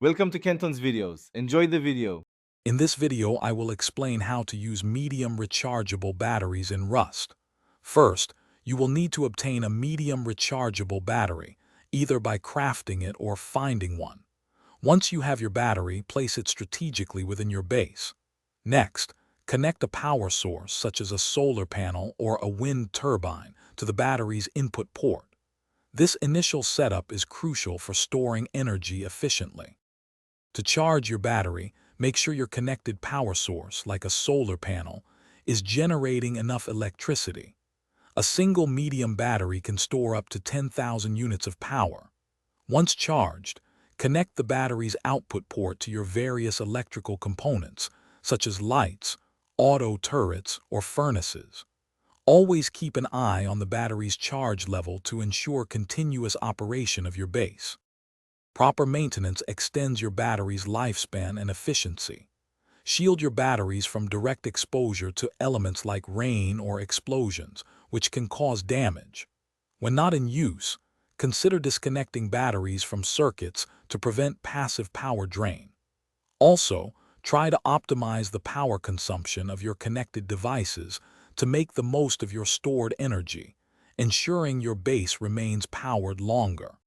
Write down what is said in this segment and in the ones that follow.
Welcome to Kenton's videos. Enjoy the video. In this video, I will explain how to use medium rechargeable batteries in Rust. First, you will need to obtain a medium rechargeable battery, either by crafting it or finding one. Once you have your battery, place it strategically within your base. Next, connect a power source such as a solar panel or a wind turbine to the battery's input port. This initial setup is crucial for storing energy efficiently. To charge your battery, make sure your connected power source, like a solar panel, is generating enough electricity. A single medium battery can store up to 10,000 units of power. Once charged, connect the battery's output port to your various electrical components, such as lights, auto turrets, or furnaces. Always keep an eye on the battery's charge level to ensure continuous operation of your base. Proper maintenance extends your battery's lifespan and efficiency. Shield your batteries from direct exposure to elements like rain or explosions, which can cause damage. When not in use, consider disconnecting batteries from circuits to prevent passive power drain. Also, try to optimize the power consumption of your connected devices to make the most of your stored energy, ensuring your base remains powered longer.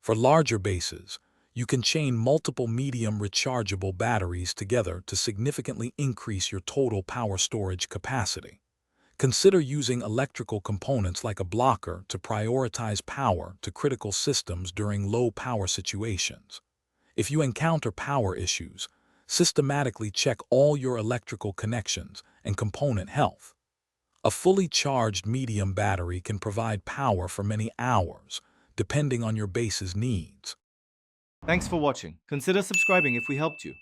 For larger bases, you can chain multiple medium rechargeable batteries together to significantly increase your total power storage capacity. Consider using electrical components like a blocker to prioritize power to critical systems during low power situations. If you encounter power issues, systematically check all your electrical connections and component health. A fully charged medium battery can provide power for many hours, depending on your base's needs. Thanks for watching. Consider subscribing if we helped you.